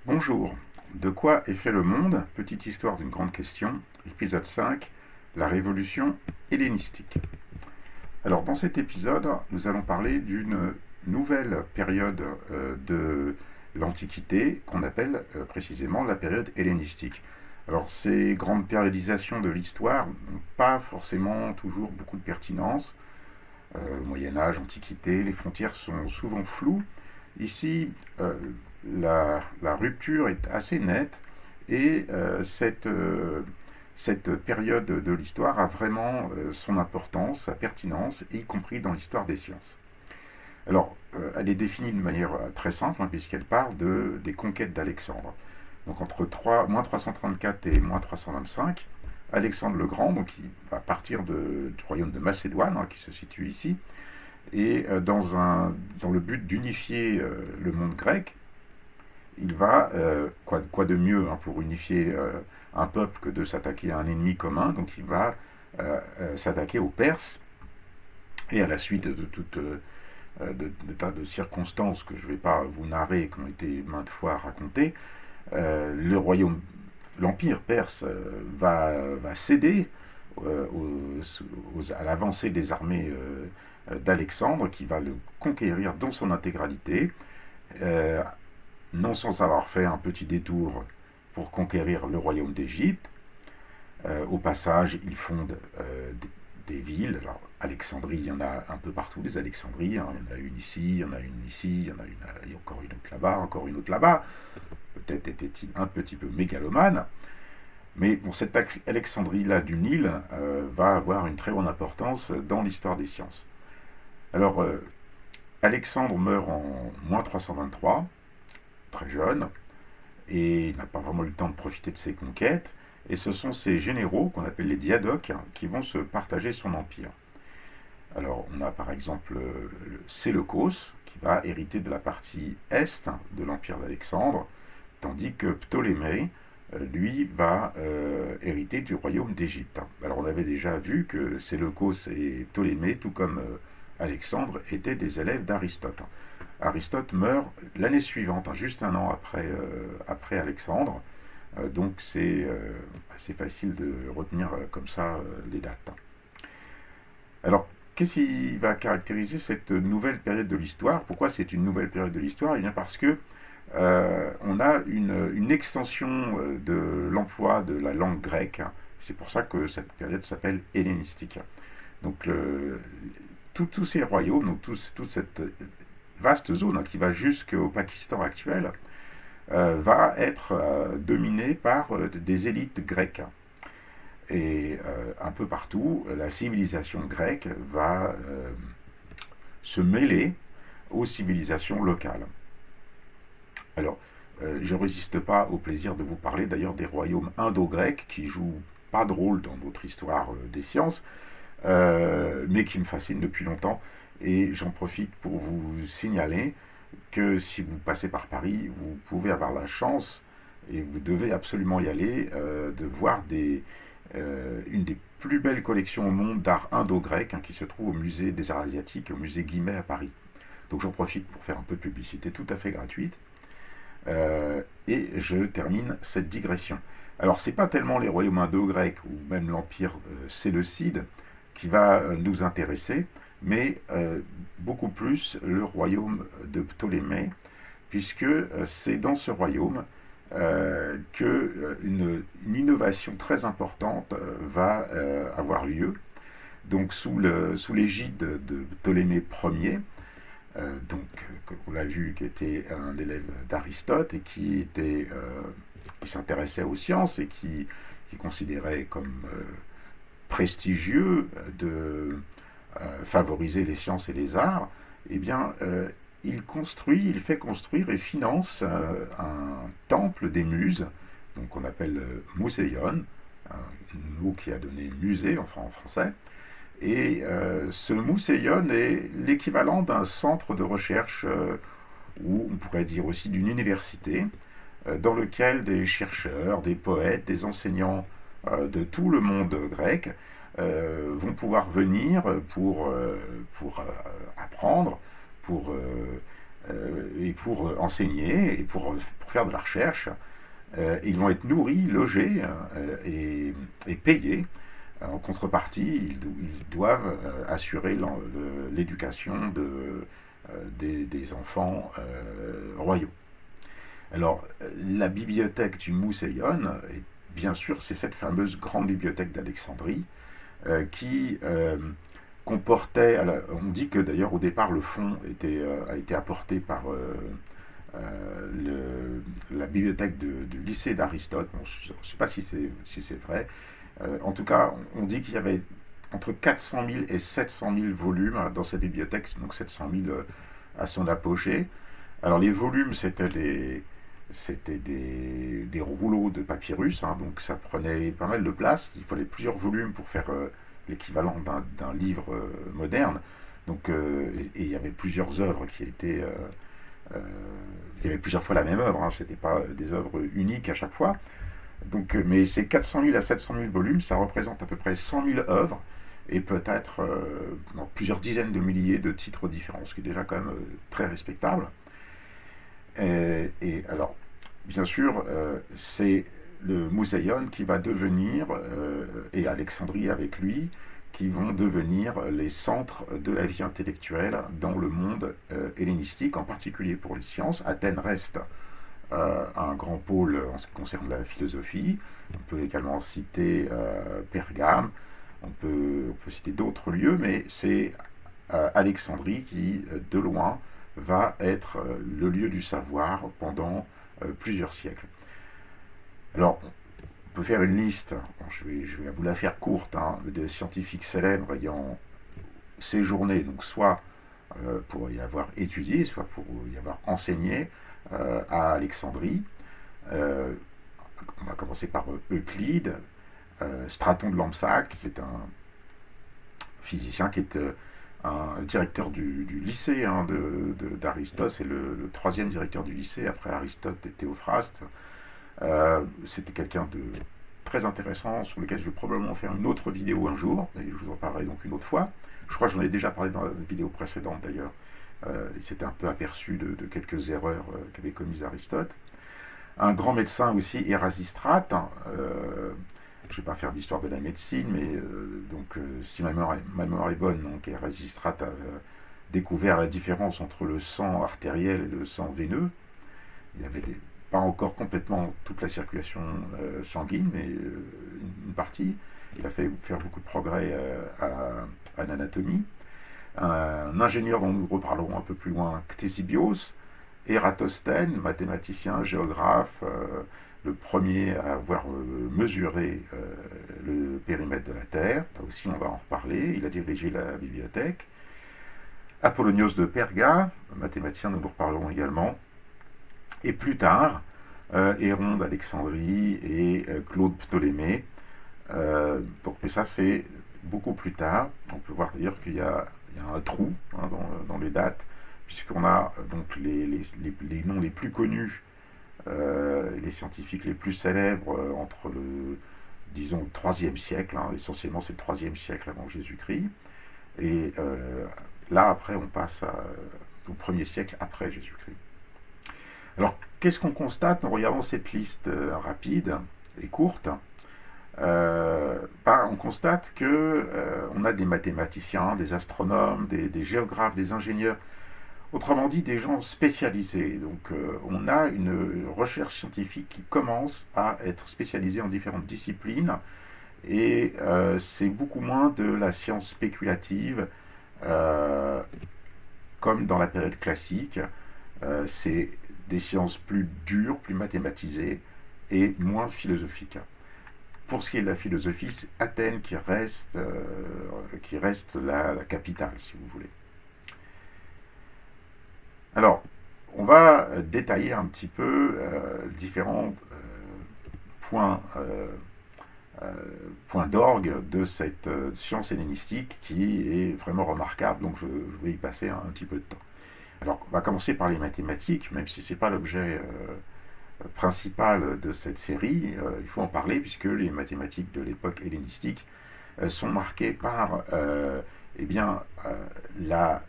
Bonjour, de quoi est fait le monde? Petite histoire d'une grande question, épisode 5, la révolution hellénistique. Alors dans cet épisode, nous allons parler d'une nouvelle période de l'Antiquité qu'on appelle précisément la période hellénistique. Alors ces grandes périodisations de l'histoire n'ont pas forcément toujours beaucoup de pertinence. Moyen-Âge, Antiquité, les frontières sont souvent floues. Ici, la rupture est assez nette et cette période de l'histoire a vraiment son importance, sa pertinence, y compris dans l'histoire des sciences. Alors, elle est définie de manière très simple, puisqu'elle part des conquêtes d'Alexandre. Donc entre moins 334 et moins 325, Alexandre le Grand, donc il va partir du royaume de Macédoine, qui se situe ici, et dans le but d'unifier le monde grec, il va, quoi de mieux pour unifier un peuple que de s'attaquer à un ennemi commun, donc il va s'attaquer aux Perses, et à la suite de tas de circonstances que je ne vais pas vous narrer et qui ont été maintes fois racontées, l'empire perse va céder à l'avancée des armées d'Alexandre, qui va le conquérir dans son intégralité, non sans avoir fait un petit détour pour conquérir le royaume d'Égypte. Au passage, il fonde des villes. Alors, Alexandrie, il y en a un peu partout, des Alexandries. Il y en a une ici, il y en a une ici, il y en a encore une autre là-bas, encore une autre là-bas. Peut-être était-il un petit peu mégalomane. Mais bon, cette Alexandrie-là du Nil va avoir une très grande importance dans l'histoire des sciences. Alors, Alexandre meurt en moins 323, très jeune, et il n'a pas vraiment eu le temps de profiter de ses conquêtes. Et ce sont ces généraux, qu'on appelle les diadoques, qui vont se partager son empire. Alors, on a par exemple Séleucos, qui va hériter de la partie est de l'empire d'Alexandre, tandis que Ptolémée, lui, va hériter du royaume d'Égypte. Alors, on avait déjà vu que Séleucos et Ptolémée, tout comme Alexandre, étaient des élèves d'Aristote. Aristote meurt l'année suivante, juste un an après Alexandre, donc c'est assez facile de retenir comme ça les dates. Alors, qu'est-ce qui va caractériser cette nouvelle période de l'histoire? Pourquoi c'est une nouvelle période de l'histoire? Eh bien parce que on a une extension de l'emploi de la langue grecque. C'est pour ça que cette période s'appelle hellénistique. Donc tous ces royaumes, donc toute cette vaste zone qui va jusqu'au Pakistan actuel, va être dominée par des élites grecques. Et un peu partout, la civilisation grecque va se mêler aux civilisations locales. Alors, je ne résiste pas au plaisir de vous parler d'ailleurs des royaumes indo-grecs qui jouent pas de rôle dans notre histoire des sciences, mais qui me fascinent depuis longtemps. Et j'en profite pour vous signaler que si vous passez par Paris, vous pouvez avoir la chance, et vous devez absolument y aller, de voir une des plus belles collections au monde d'art indo-grec, qui se trouve au musée des arts asiatiques, au musée Guimet à Paris. Donc j'en profite pour faire un peu de publicité tout à fait gratuite. Et je termine cette digression. Alors c'est pas tellement les royaumes indo-grecs ou même l'empire séleucide qui va nous intéresser, mais beaucoup plus le royaume de Ptolémée, puisque c'est dans ce royaume qu'une innovation très importante va avoir lieu. Donc sous l'égide de Ptolémée Ier, donc on l'a vu, qui était un élève d'Aristote et qui s'intéressait aux sciences et qui considérait comme prestigieux de favoriser les sciences et les arts. Eh bien, il fait construire et finance un temple des muses, donc qu'on appelle Museion, un mot qui a donné musée en français. Et ce Museion est l'équivalent d'un centre de recherche, ou on pourrait dire aussi d'une université, dans lequel des chercheurs, des poètes, des enseignants de tout le monde grec vont pouvoir venir pour apprendre, pour et pour enseigner et pour faire de la recherche. Ils vont être nourris, logés et payés. En contrepartie, ils doivent assurer l'éducation des enfants royaux. Alors, la bibliothèque du Moussaïon, bien sûr, c'est cette fameuse grande bibliothèque d'Alexandrie qui comportait. On dit que d'ailleurs au départ le fonds a été apporté par la bibliothèque du lycée d'Aristote. Bon, je ne sais pas si c'est vrai. En tout cas, on dit qu'il y avait entre 400 000 et 700 000 volumes dans cette bibliothèque, donc 700 000 à son apogée. Alors les volumes, c'était des rouleaux de papyrus, hein, donc ça prenait pas mal de place. Il fallait plusieurs volumes pour faire l'équivalent d'un livre moderne. Donc, et il y avait plusieurs œuvres qui étaient. Il y avait plusieurs fois la même œuvre, hein, c'était pas des œuvres uniques à chaque fois. Donc, mais ces 400 000 à 700 000 volumes, ça représente à peu près 100 000 œuvres et peut-être plusieurs dizaines de milliers de titres différents, ce qui est déjà quand même très respectable. Et alors, bien sûr, c'est le Moussaïon qui va devenir, et Alexandrie avec lui, qui vont devenir les centres de la vie intellectuelle dans le monde hellénistique, en particulier pour les sciences. Athènes reste un grand pôle en ce qui concerne la philosophie. On peut également citer Pergame, on peut citer d'autres lieux, mais c'est Alexandrie qui, de loin, va être le lieu du savoir pendant plusieurs siècles. Alors, on peut faire une liste, bon, je vais vous la faire courte, hein, de scientifiques célèbres ayant séjourné, donc soit pour y avoir étudié, soit pour y avoir enseigné à Alexandrie. On va commencer par Euclide, Straton de Lampsaque, qui est un physicien qui est un directeur du lycée hein, d'Aristote, c'est le troisième directeur du lycée après Aristote et Théophraste. C'était quelqu'un de très intéressant sur lequel je vais probablement faire une autre vidéo un jour, et je vous en parlerai donc une autre fois. Je crois que j'en ai déjà parlé dans la vidéo précédente d'ailleurs. Il s'était un peu aperçu de quelques erreurs qu'avait commises Aristote. Un grand médecin aussi, Érasistrate. Je ne vais pas faire d'histoire de la médecine, mais si ma mémoire est bonne, donc Érasistrate a découvert la différence entre le sang artériel et le sang veineux. Il n'y avait pas encore complètement toute la circulation sanguine, mais une partie. Il a fait faire beaucoup de progrès à l'anatomie. Un ingénieur dont nous reparlerons un peu plus loin, Ctésibios, Ératosthène, mathématicien, géographe, le premier à avoir mesuré le périmètre de la Terre. Là aussi, on va en reparler. Il a dirigé la bibliothèque. Apollonios de Perga, mathématicien, nous en reparlerons également. Et plus tard, Héron d'Alexandrie et Claude Ptolémée. Mais ça, c'est beaucoup plus tard. On peut voir d'ailleurs qu'il y a un trou hein, dans les dates, puisqu'on a donc les noms les plus connus, les scientifiques les plus célèbres entre disons, le IIIe siècle, hein, essentiellement c'est le IIIe siècle avant Jésus-Christ, et là après on passe au 1er siècle après Jésus-Christ. Alors qu'est-ce qu'on constate en regardant cette liste rapide et courte? On constate que on a des mathématiciens, des astronomes, des géographes, des ingénieurs, autrement dit des gens spécialisés. Donc on a une recherche scientifique qui commence à être spécialisée en différentes disciplines et c'est beaucoup moins de la science spéculative comme dans la période classique. C'est des sciences plus dures, plus mathématisées et moins philosophiques. Pour ce qui est de la philosophie, c'est Athènes qui reste la capitale, si vous voulez. Alors, on va détailler un petit peu différents points d'orgue de cette science hellénistique qui est vraiment remarquable, donc je vais y passer un petit peu de temps. Alors, on va commencer par les mathématiques, même si ce n'est pas l'objet principal de cette série, il faut en parler puisque les mathématiques de l'époque hellénistique sont marquées par la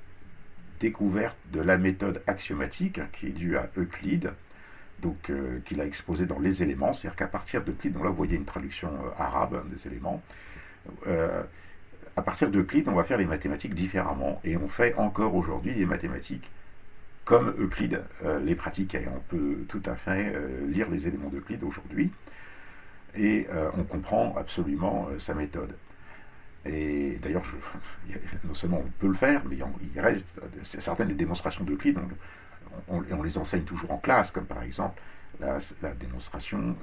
découverte de la méthode axiomatique, hein, qui est due à Euclide, donc qu'il a exposé dans Les Éléments, c'est-à-dire qu'à partir d'Euclide, donc là vous voyez une traduction arabe des éléments, à partir d'Euclide, on va faire les mathématiques différemment, et on fait encore aujourd'hui des mathématiques comme Euclide les pratiquait. On peut tout à fait lire les éléments d'Euclide aujourd'hui, et on comprend absolument sa méthode. Et d'ailleurs, non seulement on peut le faire, mais il reste certaines des démonstrations d'Euclide, on les enseigne toujours en classe, comme par exemple la démonstration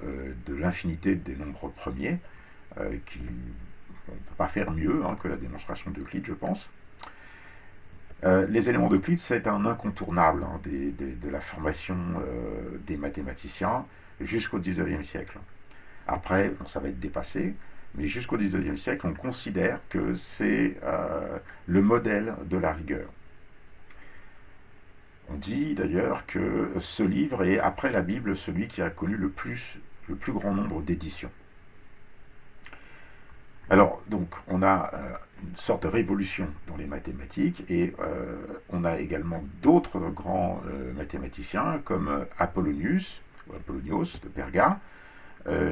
de l'infinité des nombres premiers, qui on ne peut pas faire mieux que la démonstration d'Euclide, je pense. Les éléments d'Euclide, c'est un incontournable de la formation des mathématiciens jusqu'au XIXe siècle. Après, ça va être dépassé, mais jusqu'au XIXe siècle, on considère que c'est le modèle de la rigueur. On dit d'ailleurs que ce livre est, après la Bible, celui qui a connu le plus grand nombre d'éditions. Alors, donc, on a une sorte de révolution dans les mathématiques, et on a également d'autres grands mathématiciens, comme Apollonius de Perga,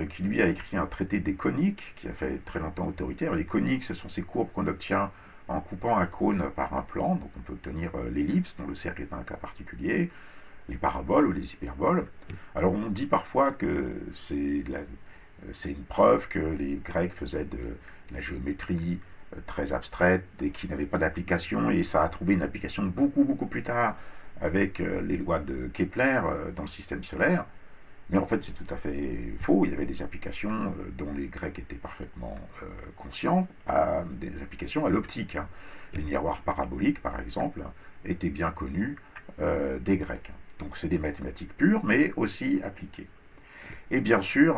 qui lui a écrit un traité des coniques, qui a fait très longtemps autoritaire. Les coniques, ce sont ces courbes qu'on obtient en coupant un cône par un plan, donc on peut obtenir l'ellipse, dont le cercle est un cas particulier, les paraboles ou les hyperboles. Alors on dit parfois que c'est une preuve que les Grecs faisaient de la géométrie très abstraite et qui n'avait pas d'application, et ça a trouvé une application beaucoup plus tard avec les lois de Kepler dans le système solaire. Mais en fait, c'est tout à fait faux. Il y avait des applications dont les Grecs étaient parfaitement conscients, des applications à l'optique. Les miroirs paraboliques, par exemple, étaient bien connus des Grecs. Donc c'est des mathématiques pures, mais aussi appliquées. Et bien sûr,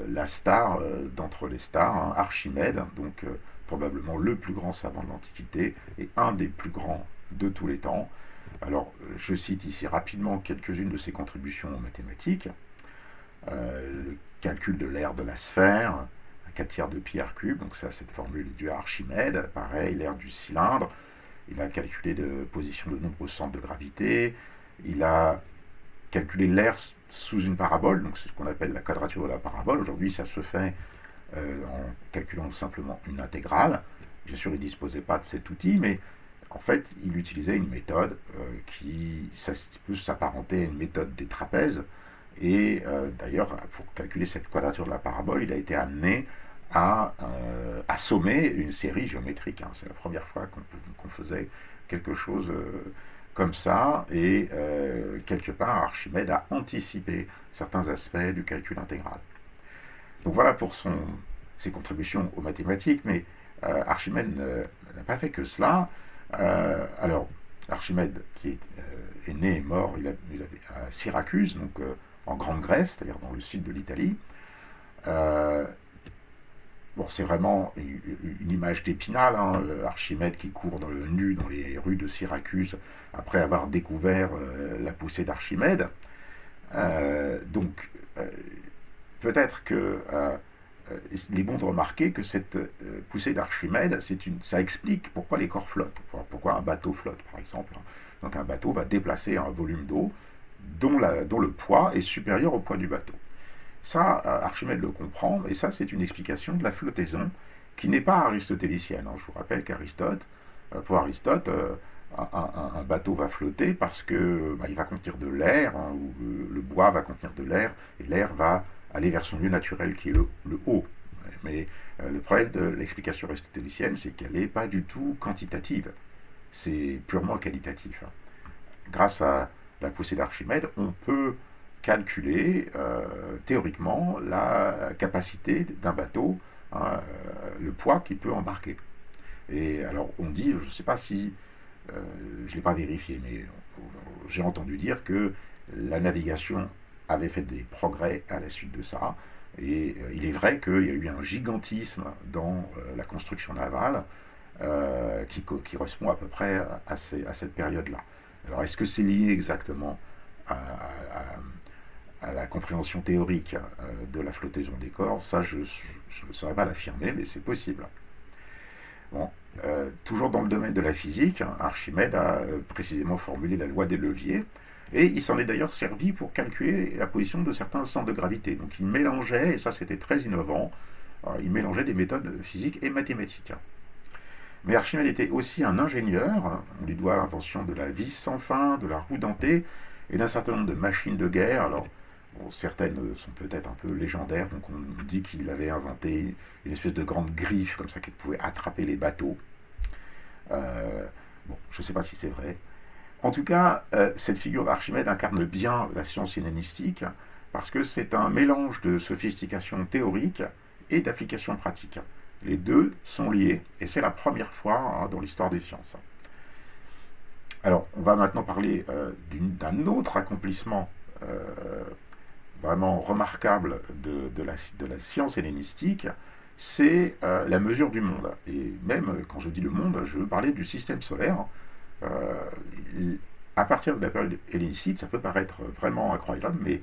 la star d'entre les stars, Archimède, donc probablement le plus grand savant de l'Antiquité et un des plus grands de tous les temps. Alors, je cite ici rapidement quelques-unes de ses contributions aux mathématiques. Le calcul de l'aire de la sphère, un 4 de pi r cube, donc ça, cette formule est due à Archimède. Pareil, l'aire du cylindre. Il a calculé de position de nombreux centres de gravité. Il a calculé l'aire sous une parabole, donc c'est ce qu'on appelle la quadrature de la parabole. Aujourd'hui, ça se fait en calculant simplement une intégrale. Bien sûr, il ne disposait pas de cet outil, mais en fait, il utilisait une méthode qui peut s'apparenter à une méthode des trapèzes. Et d'ailleurs, pour calculer cette quadrature de la parabole, il a été amené à assommer une série géométrique. C'est la première fois qu'on faisait quelque chose comme ça, et quelque part, Archimède a anticipé certains aspects du calcul intégral. Donc voilà pour ses contributions aux mathématiques, mais Archimède n'a pas fait que cela. Alors, Archimède, qui est né et mort, il avait à Syracuse, donc en Grande Grèce, c'est-à-dire dans le sud de l'Italie. Bon, c'est vraiment une image d'Épinal, Archimède qui court nu dans les rues de Syracuse après avoir découvert la poussée d'Archimède. Peut-être que il est bon de remarquer que cette poussée d'Archimède, ça explique pourquoi les corps flottent, pourquoi un bateau flotte, par exemple. Donc un bateau va déplacer un volume d'eau dont le poids est supérieur au poids du bateau. Ça, Archimède le comprend, et ça, c'est une explication de la flottaison qui n'est pas aristotélicienne. Je vous rappelle pour Aristote, un bateau va flotter parce que il va contenir de l'air, ou le bois va contenir de l'air, et l'air va aller vers son lieu naturel qui est le haut. Mais le problème de l'explication aristotélicienne, c'est qu'elle n'est pas du tout quantitative, c'est purement qualitatif. Grâce à la poussée d'Archimède, on peut calculer théoriquement la capacité d'un bateau, le poids qu'il peut embarquer. Et alors on dit, je ne sais pas si, je ne l'ai pas vérifié, mais j'ai entendu dire que la navigation avait fait des progrès à la suite de ça, et il est vrai qu'il y a eu un gigantisme dans la construction navale qui correspond à peu près à cette période-là. Alors est-ce que c'est lié exactement à la compréhension théorique de la flottaison des corps? Ça, je ne saurais pas l'affirmer, mais c'est possible. Bon. Toujours dans le domaine de la physique, Archimède a précisément formulé la loi des leviers, et il s'en est d'ailleurs servi pour calculer la position de certains centres de gravité. Donc il mélangeait, et ça c'était très innovant, il mélangeait des méthodes physiques et mathématiques. Mais Archimède était aussi un ingénieur, on lui doit l'invention de la vis sans fin, de la roue dentée, et d'un certain nombre de machines de guerre. Alors, bon, certaines sont peut-être un peu légendaires, donc on dit qu'il avait inventé une espèce de grande griffe, comme ça, qui pouvait attraper les bateaux. Bon, je ne sais pas si c'est vrai. En tout cas, cette figure d'Archimède incarne bien la science hellénistique, parce que c'est un mélange de sophistication théorique et d'application pratique. Les deux sont liés, et c'est la première fois dans l'histoire des sciences. Alors, on va maintenant parler d'un autre accomplissement vraiment remarquable de la science hellénistique, c'est la mesure du monde. Et même quand je dis le monde, je veux parler du système solaire. Euh, à partir de la période hellénistique, ça peut paraître vraiment incroyable, mais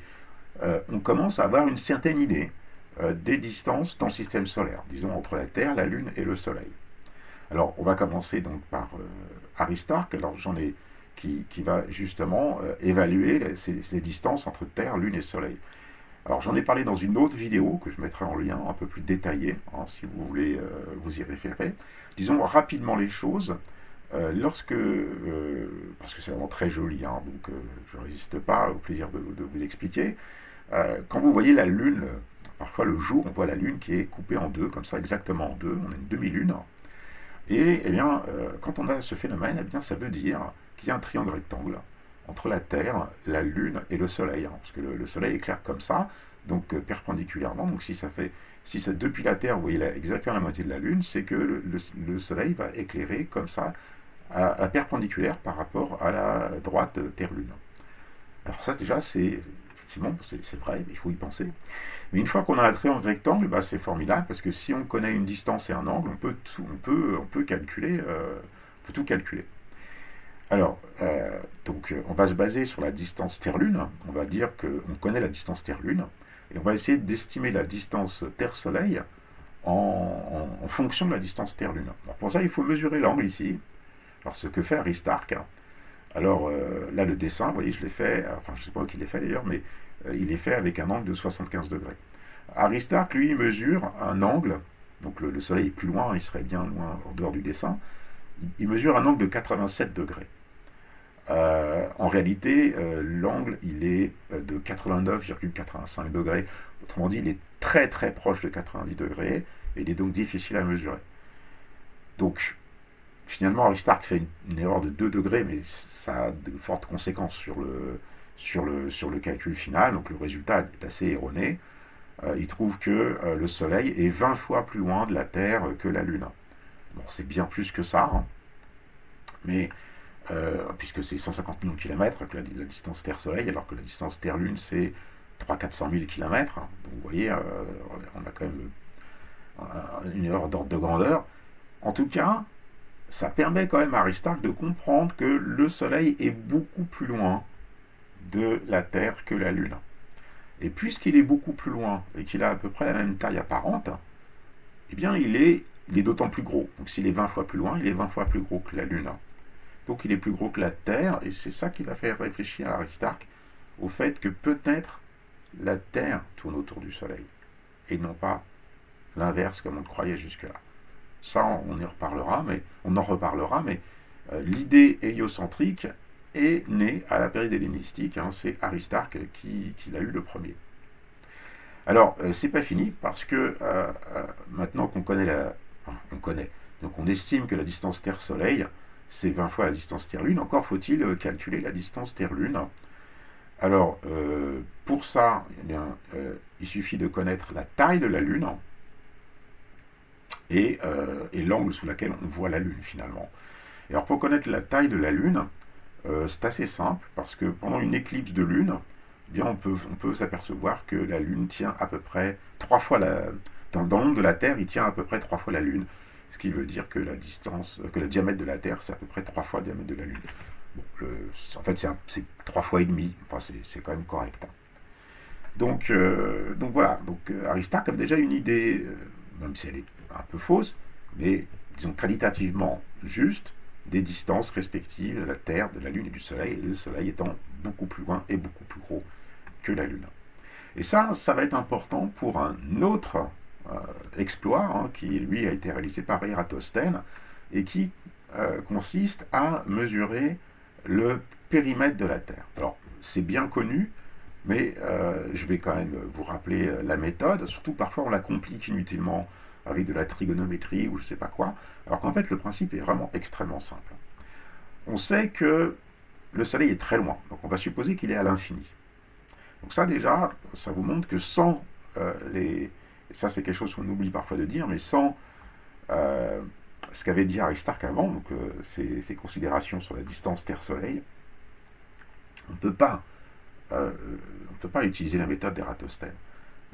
on commence à avoir une certaine idée des distances dans le système solaire, disons entre la Terre, la Lune et le Soleil. Alors, on va commencer donc par Aristarque, alors qui va justement évaluer ces distances entre Terre, Lune et Soleil. Alors, j'en ai parlé dans une autre vidéo que je mettrai en lien, un peu plus détaillée, hein, si vous voulez vous y référer. Disons rapidement les choses, parce que c'est vraiment très joli, hein, donc je ne résiste pas au plaisir de vous l'expliquer. Quand vous voyez la Lune, parfois le jour, on voit la Lune qui est coupée en deux, comme ça, exactement en deux, on a une demi-lune. Et eh bien, quand on a ce phénomène, eh bien, ça veut dire qu'il y a un triangle rectangle entre la Terre, la Lune et le Soleil, hein, parce que le Soleil éclaire comme ça, donc perpendiculairement. Donc si ça depuis la Terre, vous voyez exactement la moitié de la Lune, c'est que le Soleil va éclairer comme ça, à perpendiculaire par rapport à la droite Terre-Lune. Alors ça déjà, effectivement, c'est vrai, il faut y penser. Mais une fois qu'on a un triangle rectangle, bah, c'est formidable, parce que si on connaît une distance et un angle, on peut calculer, on peut tout calculer. Alors, donc, on va se baser sur la distance Terre-Lune. On va dire qu'on connaît la distance Terre-Lune, et on va essayer d'estimer la distance Terre-Soleil en fonction de la distance Terre-Lune. Alors pour ça, il faut mesurer l'angle ici. Alors ce que fait Aristarque. Alors là, le dessin, vous voyez, je l'ai fait, enfin je ne sais pas qui l'ai fait d'ailleurs, mais il est fait avec un angle de 75 degrés. Aristarque, lui, mesure un angle, donc le Soleil est plus loin, il serait bien loin en dehors du dessin, il mesure un angle de 87 degrés. En réalité, l'angle, il est de 89,85 degrés. Autrement dit, il est très très proche de 90 degrés, et il est donc difficile à mesurer. Donc, finalement, Aristarque fait une erreur de 2 degrés, mais ça a de fortes conséquences sur le calcul final, donc le résultat est assez erroné. Il trouve que le Soleil est 20 fois plus loin de la Terre que la Lune. Bon, c'est bien plus que ça, hein, mais puisque c'est 150 millions de kilomètres, la distance Terre-Soleil, alors que la distance Terre-Lune, c'est 300-400 000 kilomètres. Donc vous voyez, on a quand même une erreur d'ordre de grandeur. En tout cas, ça permet quand même à Aristarque de comprendre que le Soleil est beaucoup plus loin de la Terre que la Lune. Et puisqu'il est beaucoup plus loin et qu'il a à peu près la même taille apparente, eh bien il est d'autant plus gros. Donc s'il est 20 fois plus loin, il est 20 fois plus gros que la Lune. Donc il est plus gros que la Terre, et c'est ça qui va faire réfléchir à Aristarque au fait que peut-être la Terre tourne autour du Soleil, et non pas l'inverse comme on le croyait jusque-là. Ça, on en reparlera, mais l'idée héliocentrique est née à la période hellénistique, hein, c'est Aristarque qui l'a eu le premier. Alors, c'est pas fini, parce que maintenant qu'on connaît donc on estime que la distance Terre-Soleil, c'est 20 fois la distance Terre-Lune, encore faut-il calculer la distance Terre-Lune. Alors, pour ça, eh bien, il suffit de connaître la taille de la Lune, et l'angle sous lequel on voit la Lune finalement. Et alors pour connaître la taille de la Lune, c'est assez simple, parce que pendant une éclipse de Lune, eh bien on peut s'apercevoir que la Lune tient à peu près 3 fois dans l'ombre de la Terre, il tient à peu près 3 fois la Lune, ce qui veut dire que le diamètre de la Terre, c'est à peu près 3 fois le diamètre de la Lune. Bon, en fait, c'est 3 fois et demi, enfin c'est quand même correct. Hein. Donc voilà, Aristarque avait déjà une idée, même si elle est un peu fausse, mais disons, qualitativement justes des distances respectives de la Terre, de la Lune et du Soleil, le Soleil étant beaucoup plus loin et beaucoup plus gros que la Lune. Et ça va être important pour un autre exploit qui, lui, a été réalisé par Eratosthène et qui consiste à mesurer le périmètre de la Terre. Alors, c'est bien connu, mais je vais quand même vous rappeler la méthode. Surtout, parfois, on la complique inutilement avec de la trigonométrie ou je ne sais pas quoi, alors qu'en fait, le principe est vraiment extrêmement simple. On sait que le Soleil est très loin, donc on va supposer qu'il est à l'infini. Donc ça, déjà, ça vous montre que sans les... Ça, c'est quelque chose qu'on oublie parfois de dire, mais sans ce qu'avait dit Aristarque avant, donc ses considérations sur la distance Terre-Soleil, on ne peut pas utiliser la méthode d'Ératosthène.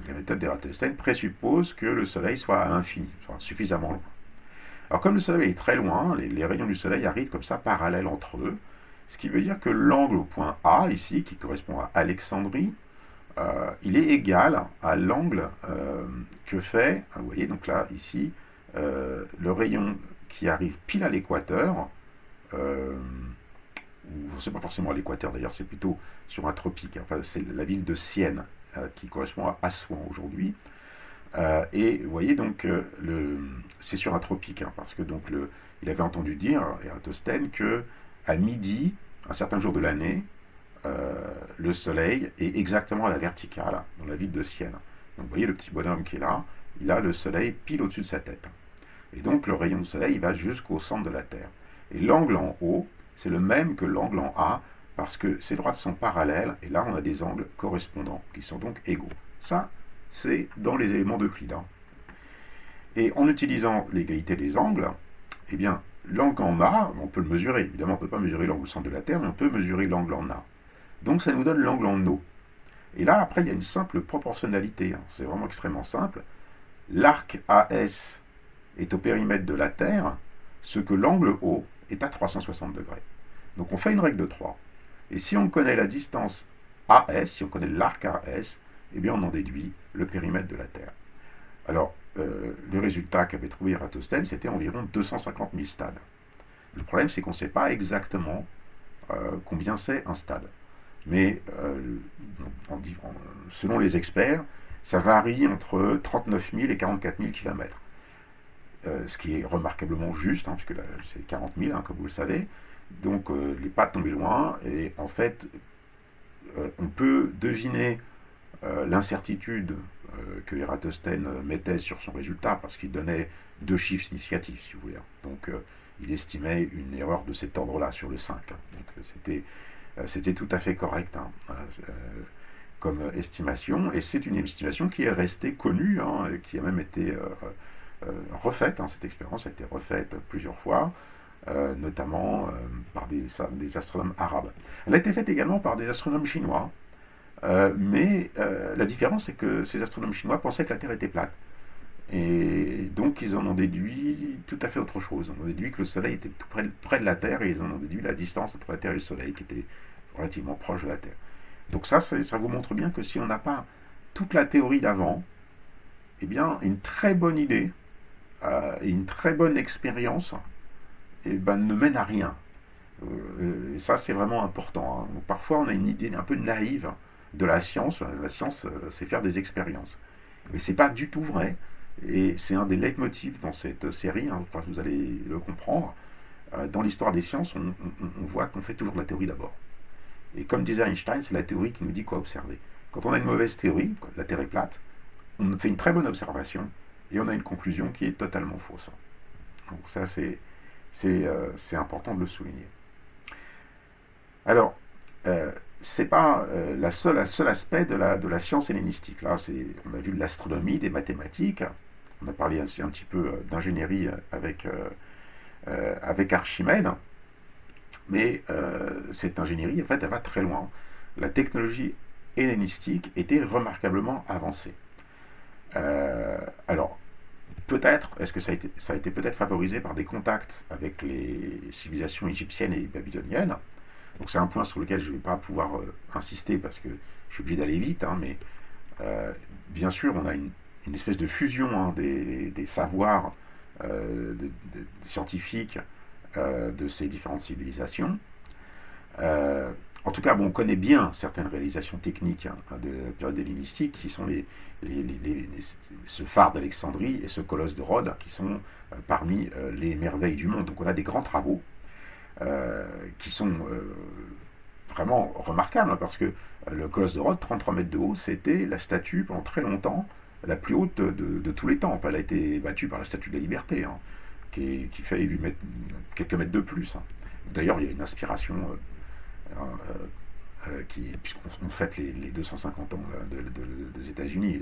La méthode d'Ératosthène présuppose que le Soleil soit à l'infini, soit suffisamment loin. Alors comme le Soleil est très loin, les rayons du Soleil arrivent comme ça parallèles entre eux, ce qui veut dire que l'angle au point A, ici, qui correspond à Alexandrie, il est égal à l'angle que fait, vous voyez, donc là, ici, le rayon qui arrive pile à l'équateur, ou c'est pas forcément à l'équateur d'ailleurs, c'est plutôt sur un tropique, enfin, c'est la ville de Sienne, qui correspond à Assouan aujourd'hui, et vous voyez donc, c'est sur un tropique, parce que donc il avait entendu dire, Eratosthène, que à midi, un certain jour de l'année, le Soleil est exactement à la verticale dans la ville de Sienne. Donc vous voyez le petit bonhomme qui est là, il a le Soleil pile au-dessus de sa tête. Et donc le rayon de Soleil va jusqu'au centre de la Terre. Et l'angle en haut, c'est le même que l'angle en A, parce que ces droites sont parallèles, et là on a des angles correspondants, qui sont donc égaux. Ça, c'est dans les éléments d'Euclide. Et en utilisant l'égalité des angles, eh bien, l'angle en A, on peut le mesurer. Évidemment, on ne peut pas mesurer l'angle au centre de la Terre, mais on peut mesurer l'angle en A. Donc ça nous donne l'angle en O. Et là, après, il y a une simple proportionnalité. C'est vraiment extrêmement simple. L'arc AS est au périmètre de la Terre, ce que l'angle O est à 360 degrés. Donc on fait une règle de 3. Et si on connaît la distance AS, si on connaît l'arc AS, eh bien on en déduit le périmètre de la Terre. Alors, le résultat qu'avait trouvé Eratosthène, c'était environ 250 000 stades. Le problème, c'est qu'on ne sait pas exactement combien c'est un stade. Mais selon les experts, ça varie entre 39 000 et 44 000 km. Ce qui est remarquablement juste, puisque là, c'est 40 000, comme vous le savez. Donc, les pas tombés loin. Et en fait, on peut deviner l'incertitude que Eratosthène mettait sur son résultat, parce qu'il donnait 2 chiffres significatifs, si vous voulez. Donc, il estimait une erreur de cet ordre-là sur le 5. Donc, c'était tout à fait correct comme estimation, et c'est une estimation qui est restée connue, et qui a même été refaite. Cette expérience a été refaite plusieurs fois, notamment par des astronomes arabes. Elle a été faite également par des astronomes chinois, mais la différence, c'est que ces astronomes chinois pensaient que la Terre était plate. Et donc, ils en ont déduit tout à fait autre chose. Ils ont déduit que le Soleil était tout près de la Terre, et ils en ont déduit la distance entre la Terre et le Soleil, qui était relativement proche de la Terre. Donc ça vous montre bien que si on n'a pas toute la théorie d'avant, eh bien, une très bonne idée et une très bonne expérience ne mène à rien. Et ça, c'est vraiment important. Parfois, on a une idée un peu naïve de la science. La science, c'est faire des expériences. Mais c'est pas du tout vrai. Et c'est un des leitmotifs dans cette série, je crois que vous allez le comprendre. Dans l'histoire des sciences, on voit qu'on fait toujours la théorie d'abord. Et comme disait Einstein, c'est la théorie qui nous dit quoi observer. Quand on a une mauvaise théorie, la Terre est plate, on fait une très bonne observation et on a une conclusion qui est totalement fausse. Donc ça, c'est important de le souligner. Alors, c'est pas le seul aspect de la science hellénistique. Là, on a vu de l'astronomie, des mathématiques. On a parlé aussi un petit peu d'ingénierie avec Archimède. Mais cette ingénierie, en fait, elle va très loin. La technologie hellénistique était remarquablement avancée. Alors, peut-être, est-ce que ça a été peut-être favorisé par des contacts avec les civilisations égyptiennes et babyloniennes. Donc c'est un point sur lequel je ne vais pas pouvoir insister parce que je suis obligé d'aller vite, mais bien sûr, on a une espèce de fusion des savoirs scientifiques de ces différentes civilisations. En tout cas, bon, on connaît bien certaines réalisations techniques de la période hellénistique, qui sont ce phare d'Alexandrie et ce colosse de Rhodes, qui sont parmi les merveilles du monde. Donc on a des grands travaux qui sont vraiment remarquables, hein, parce que le colosse de Rhodes, 33 mètres de haut, c'était la statue pendant très longtemps la plus haute de tous les temps. Enfin, elle a été battue par la statue de la Liberté, hein, qui fait 8 mètres, quelques mètres de plus, hein. D'ailleurs, il y a une inspiration puisqu'on fête les 250 ans des États-Unis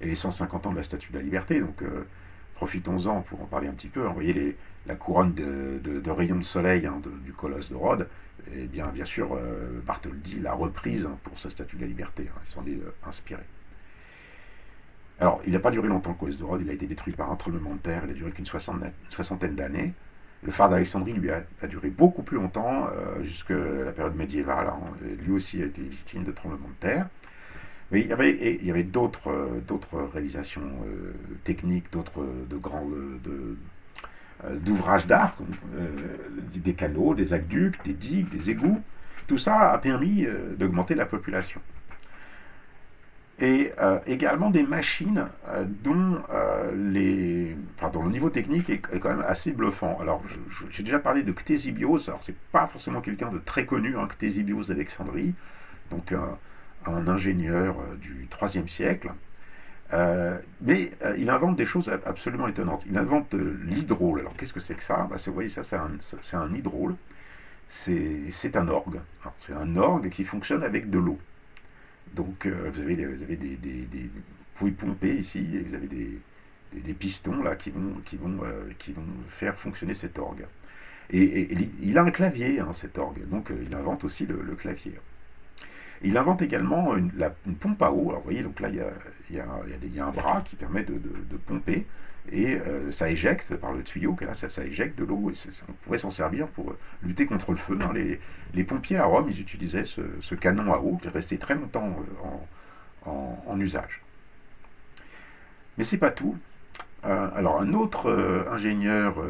et les 150 ans de la Statue de la Liberté, donc profitons-en pour en parler un petit peu. Vous voyez la couronne de rayons de soleil, hein, du colosse de Rhodes, et bien sûr, Bartholdi l'a reprise, hein, pour sa Statue de la Liberté, hein, ils s'en est inspirés. Alors, il n'a pas duré longtemps, le colosse de Rhodes, il a été détruit par un tremblement de terre, il a duré qu'une soixantaine d'années. Le phare d'Alexandrie, lui, a duré beaucoup plus longtemps, jusqu'à la période médiévale, hein. Lui aussi a été victime de tremblements de terre. Mais il y avait d'autres réalisations techniques, d'ouvrages d'art, des canaux, des aqueducs, des digues, des égouts. Tout ça a permis d'augmenter la population. Et également des machines dont le niveau technique est quand même assez bluffant. Alors, j'ai déjà parlé de Ctésibios, alors c'est pas forcément quelqu'un de très connu, hein, Ctésibios d'Alexandrie, donc un ingénieur du IIIe siècle, mais il invente des choses absolument étonnantes. Il invente l'hydraule. Alors, qu'est-ce que c'est que ça? Vous voyez, ça, c'est un hydraule, c'est un orgue. Alors, c'est un orgue qui fonctionne avec de l'eau. Donc vous avez vous pouvez pomper ici, et vous avez des pistons là qui vont faire fonctionner cet orgue. Et il a un clavier, hein, cet orgue, donc il invente aussi le clavier. Il invente également une pompe à eau. Alors vous voyez, donc là il y a un bras qui permet de pomper, et ça éjecte par le tuyau, que là ça éjecte de l'eau, et on pourrait s'en servir pour lutter contre le feu, hein. Les pompiers à Rome, ils utilisaient ce canon à eau qui est resté très longtemps en usage. Mais c'est pas tout. Alors un autre ingénieur,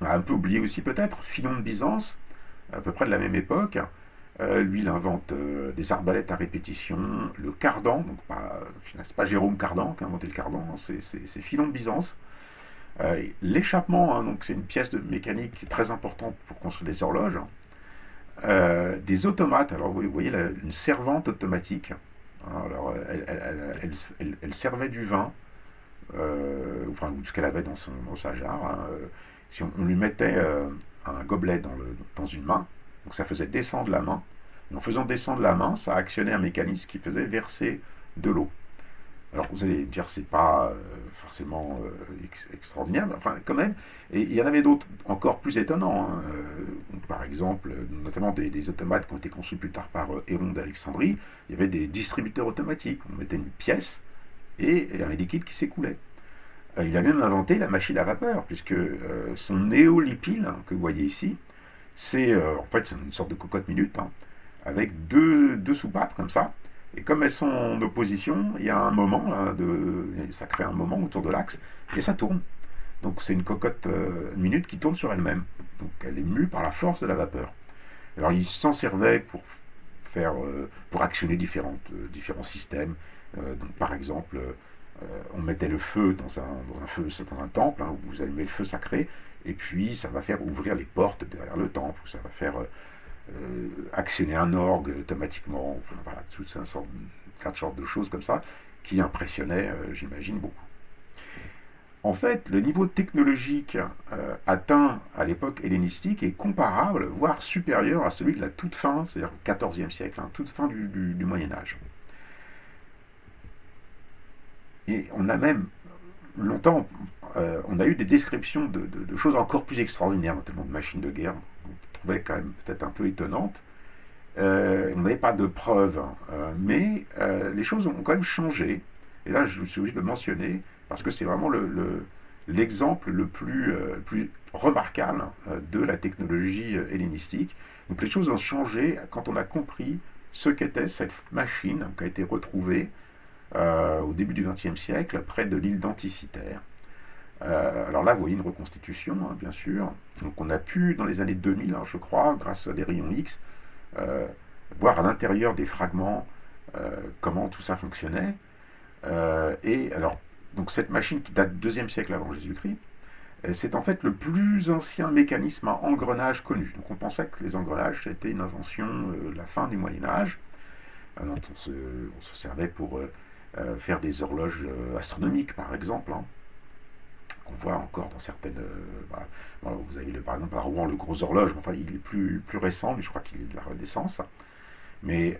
un peu oublié aussi peut-être, Philon de Byzance, à peu près de la même époque, lui, il invente des arbalètes à répétition, le cardan, donc c'est pas Jérôme Cardan qui a inventé le cardan, c'est Philon de Byzance. L'échappement, hein, donc c'est une pièce de mécanique très importante pour construire des horloges. Des automates, alors vous voyez une servante automatique. Alors, elle servait du vin, ou ce qu'elle avait dans sa jarre, hein. Si on lui mettait un gobelet dans une main, donc ça faisait descendre la main. Et en faisant descendre la main, ça actionnait un mécanisme qui faisait verser de l'eau. Alors vous allez me dire, c'est pas forcément extraordinaire, mais enfin quand même. Et il y en avait d'autres encore plus étonnants, hein. Par exemple, notamment des automates qui ont été conçus plus tard par Héron d'Alexandrie. Il y avait des distributeurs automatiques. On mettait une pièce et il y avait un liquide qui s'écoulait. Il a même inventé la machine à vapeur, puisque son néolipile, hein, que vous voyez ici, c'est une sorte de cocotte minute, hein, avec deux soupapes comme ça. Et comme elles sont en opposition, il y a un moment, là, ça crée un moment autour de l'axe, et ça tourne. Donc c'est une cocotte minute qui tourne sur elle-même. Donc elle est mue par la force de la vapeur. Alors il s'en servait pour actionner différents systèmes. Donc par exemple, on mettait le feu dans un temple, hein, où vous allumez le feu sacré, et puis ça va faire ouvrir les portes derrière le temple, ça va faire actionner un orgue automatiquement, enfin voilà, toutes sortes de choses comme ça, qui impressionnaient, j'imagine, beaucoup. En fait, le niveau technologique atteint à l'époque hellénistique est comparable, voire supérieur à celui de la toute fin, c'est-à-dire au XIVe siècle, hein, toute fin du Moyen-Âge. Et on a même longtemps, on a eu des descriptions de choses encore plus extraordinaires, notamment de machines de guerre, qu'on trouvait quand même peut-être un peu étonnantes. On n'avait pas de preuves, hein, mais les choses ont quand même changé. Et là, je suis obligé de le mentionner, parce que c'est vraiment l'exemple le plus remarquable de la technologie hellénistique. Donc les choses ont changé quand on a compris ce qu'était cette machine qui a été retrouvée au début du XXe siècle, près de l'île d'Anticythère, Alors là, vous voyez une reconstitution, hein, bien sûr. Donc on a pu, dans les années 2000, hein, je crois, grâce à des rayons X, euh, voir à l'intérieur des fragments comment tout ça fonctionnait. Et alors, donc cette machine qui date du 2e siècle avant Jésus-Christ, c'est en fait le plus ancien mécanisme à engrenage connu. Donc on pensait que les engrenages c'était une invention de la fin du Moyen Âge, dont on se servait pour faire des horloges astronomiques par exemple, hein, qu'on voit encore dans certaines... vous avez par exemple à Rouen le gros horloge, enfin il est plus récent, mais je crois qu'il est de la Renaissance. Mais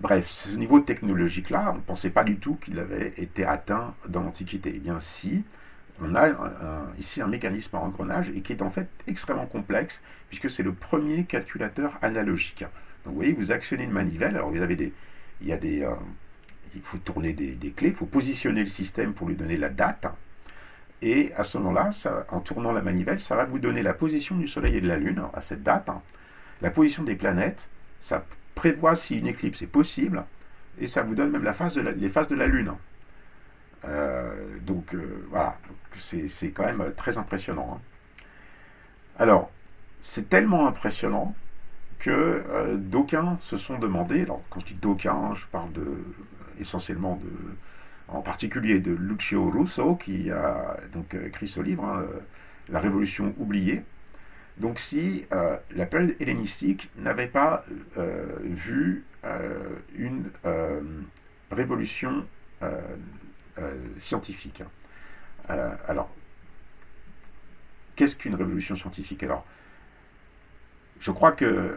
bref, ce niveau technologique-là, on ne pensait pas du tout qu'il avait été atteint dans l'Antiquité. Eh bien si, on a ici un mécanisme à engrenage et qui est en fait extrêmement complexe puisque c'est le premier calculateur analogique. Donc vous voyez, vous actionnez une manivelle, alors vous avez il faut tourner des clés, il faut positionner le système pour lui donner la date, et à ce moment-là, en tournant la manivelle, ça va vous donner la position du Soleil et de la Lune à cette date, la position des planètes, ça prévoit si une éclipse est possible, et ça vous donne même les phases de la Lune. Voilà, c'est quand même très impressionnant. Hein. Alors, c'est tellement impressionnant que d'aucuns se sont demandé, alors quand je dis d'aucuns, hein, je parle essentiellement en particulier de Lucio Russo, qui a donc écrit ce livre, hein, La Révolution oubliée. Donc si la période hellénistique n'avait pas vu une révolution scientifique. Alors, qu'est-ce qu'une révolution scientifique? Alors, je crois que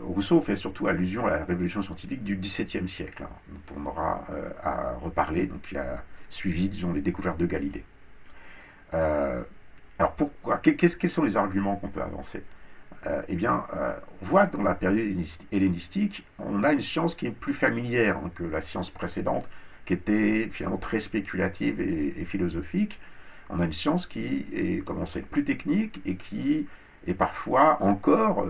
Rousseau fait surtout allusion à la révolution scientifique du XVIIe siècle, hein, dont on aura à reparler, donc qui a suivi, disons, les découvertes de Galilée. Alors pourquoi? Quels sont les arguments qu'on peut avancer? On voit que dans la période hellénistique, on a une science qui est plus familière, hein, que la science précédente, qui était finalement très spéculative et philosophique. On a une science qui commence à être plus technique et qui est parfois encore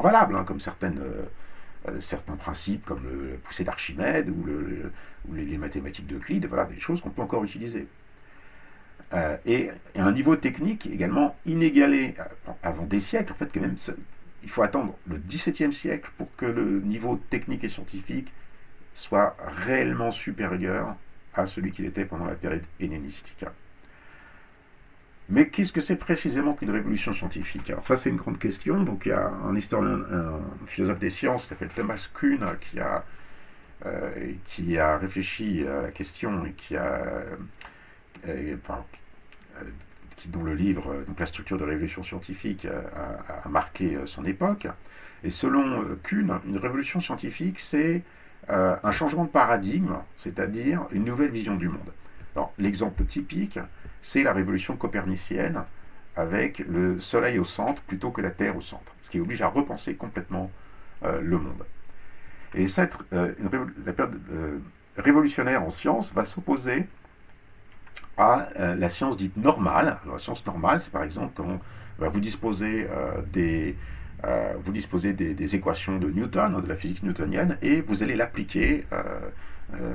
valable, hein, comme certains principes comme la poussée d'Archimède ou les mathématiques d'Euclide, voilà, des choses qu'on peut encore utiliser. Et un niveau technique également inégalé avant des siècles. En fait, quand même, il faut attendre le XVIIe siècle pour que le niveau technique et scientifique soit réellement supérieur à celui qu'il était pendant la période hellénistique. Mais qu'est-ce que c'est précisément qu'une révolution scientifique? Alors ça, c'est une grande question. Donc il y a un historien, un philosophe des sciences qui s'appelle Thomas Kuhn qui a réfléchi à la question et dont le livre, donc La structure de révolution scientifique, a marqué son époque. Et selon Kuhn, une révolution scientifique, c'est un changement de paradigme, c'est-à-dire une nouvelle vision du monde. Alors, l'exemple typique, c'est la révolution copernicienne, avec le Soleil au centre plutôt que la Terre au centre, ce qui oblige à repenser complètement le monde. Et la période révolutionnaire en science va s'opposer à la science dite normale. Alors, la science normale, c'est par exemple quand vous disposez des équations de Newton, de la physique newtonienne, et vous allez l'appliquer,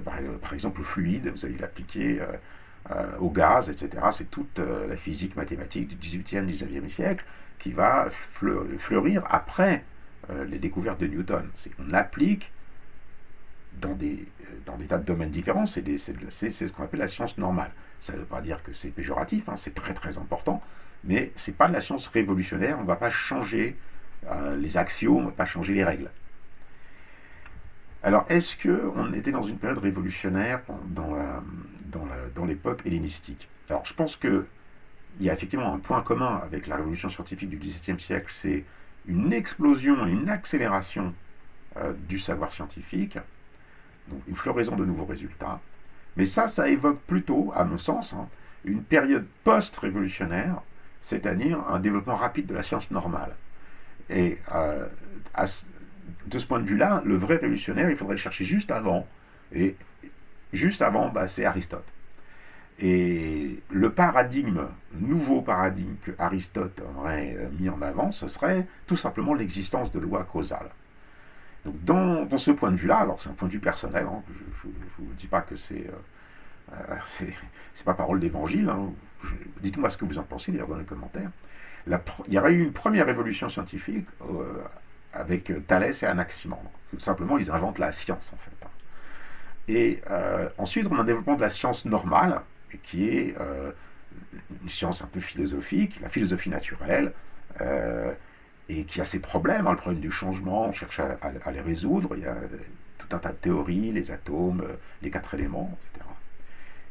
par exemple au fluide, vous allez l'appliquer au gaz, etc. C'est toute la physique mathématique du XVIIIe, XIXe siècle qui va fleurir après les découvertes de Newton. On applique dans des tas de domaines différents, c'est ce qu'on appelle la science normale. Ça ne veut pas dire que c'est péjoratif, hein, c'est très très important, mais ce n'est pas de la science révolutionnaire, on ne va pas changer les axiomes, on ne va pas changer les règles. Alors, est-ce qu'on était dans une période révolutionnaire dans l'époque hellénistique? Alors, je pense qu'il y a effectivement un point commun avec la révolution scientifique du XVIIe siècle, c'est une explosion et une accélération du savoir scientifique, donc une floraison de nouveaux résultats. Mais ça évoque plutôt, à mon sens, hein, une période post-révolutionnaire, c'est-à-dire un développement rapide de la science normale. Et de ce point de vue-là, le vrai révolutionnaire, il faudrait le chercher juste avant. Et juste avant, c'est Aristote. Et le nouveau paradigme que Aristote aurait mis en avant, ce serait tout simplement l'existence de lois causales. Donc dans ce point de vue-là, alors c'est un point de vue personnel, hein, je ne vous dis pas que c'est C'est pas parole d'évangile, hein. Dites-moi ce que vous en pensez d'ailleurs dans les commentaires. Il y aurait eu une première révolution scientifique avec Thalès et Anaximandre. Tout simplement, ils inventent la science en fait. Et ensuite, on a un développement de la science normale, qui est une science un peu philosophique, la philosophie naturelle, et qui a ses problèmes, hein, le problème du changement, on cherche à les résoudre, il y a tout un tas de théories, les atomes, les quatre éléments, etc.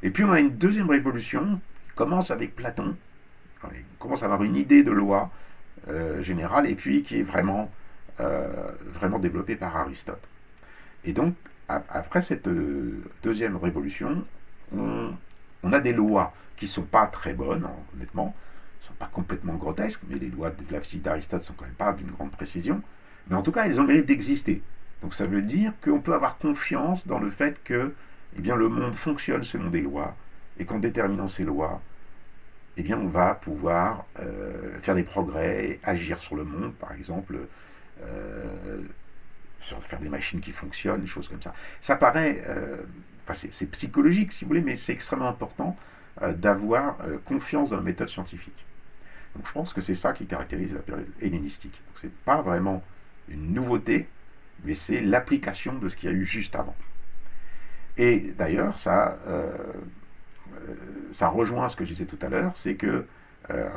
Et puis on a une deuxième révolution, qui commence avec Platon, on commence à avoir une idée de loi générale, et puis qui est vraiment développée par Aristote. Et donc, après cette deuxième révolution, on a des lois qui ne sont pas très bonnes, honnêtement, ne sont pas complètement grotesques, mais les lois de la physique d'Aristote ne sont quand même pas d'une grande précision. Mais en tout cas, elles ont le mérite d'exister. Donc ça veut dire qu'on peut avoir confiance dans le fait que eh bien, le monde fonctionne selon des lois, et qu'en déterminant ces lois, eh bien, on va pouvoir faire des progrès, et agir sur le monde, par exemple, faire des machines qui fonctionnent, des choses comme ça. Ça paraît, c'est psychologique si vous voulez, mais c'est extrêmement important d'avoir confiance dans la méthode scientifique. Donc je pense que c'est ça qui caractérise la période hellénistique. Ce n'est pas vraiment une nouveauté, mais c'est l'application de ce qu'il y a eu juste avant. Et d'ailleurs, ça rejoint ce que je disais tout à l'heure, c'est que,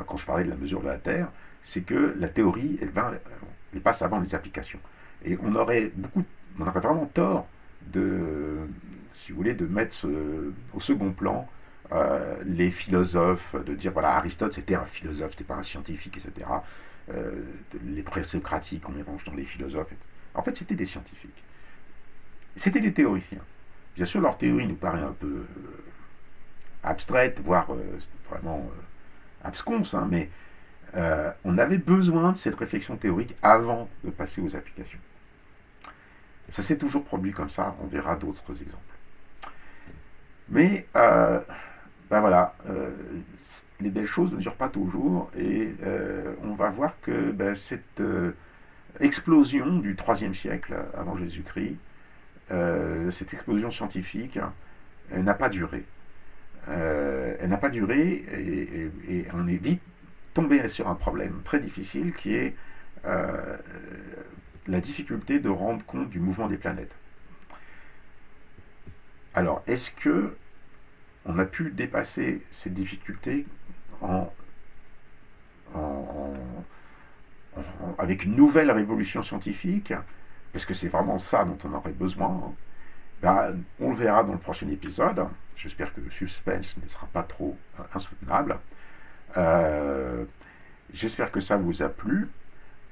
quand je parlais de la mesure de la Terre, c'est que la théorie, elle passe avant les applications. Et on aurait vraiment tort si vous voulez, de mettre au second plan les philosophes, de dire voilà, Aristote c'était un philosophe, c'était pas un scientifique, etc. Les présocratiques, on les range dans les philosophes. En fait, c'était des scientifiques. C'était des théoriciens. Bien sûr, leur théorie nous paraît un peu abstraite, voire vraiment absconse, hein, mais on avait besoin de cette réflexion théorique avant de passer aux applications. Ça s'est toujours produit comme ça, on verra d'autres exemples. Mais, voilà, les belles choses ne durent pas toujours, et on va voir que cette explosion du IIIe siècle avant Jésus-Christ, cette explosion scientifique, elle n'a pas duré. Elle n'a pas duré, et on est vite tombé sur un problème très difficile qui est la difficulté de rendre compte du mouvement des planètes. Alors, est-ce que on a pu dépasser ces difficultés avec une nouvelle révolution scientifique, parce que c'est vraiment ça dont on aurait besoin, on le verra dans le prochain épisode. J'espère que le suspense ne sera pas trop insoutenable. J'espère que ça vous a plu.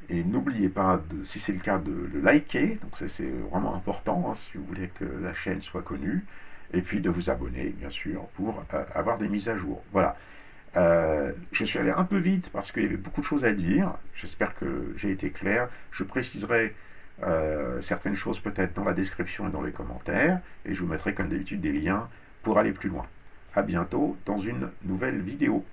Et n'oubliez pas, si c'est le cas, de le liker. Donc c'est vraiment important, hein, si vous voulez que la chaîne soit connue. Et puis de vous abonner, bien sûr, pour avoir des mises à jour. Voilà. Je suis allé un peu vite parce qu'il y avait beaucoup de choses à dire. J'espère que j'ai été clair. Je préciserai certaines choses peut-être dans la description et dans les commentaires. Et je vous mettrai comme d'habitude des liens pour aller plus loin. A bientôt dans une nouvelle vidéo.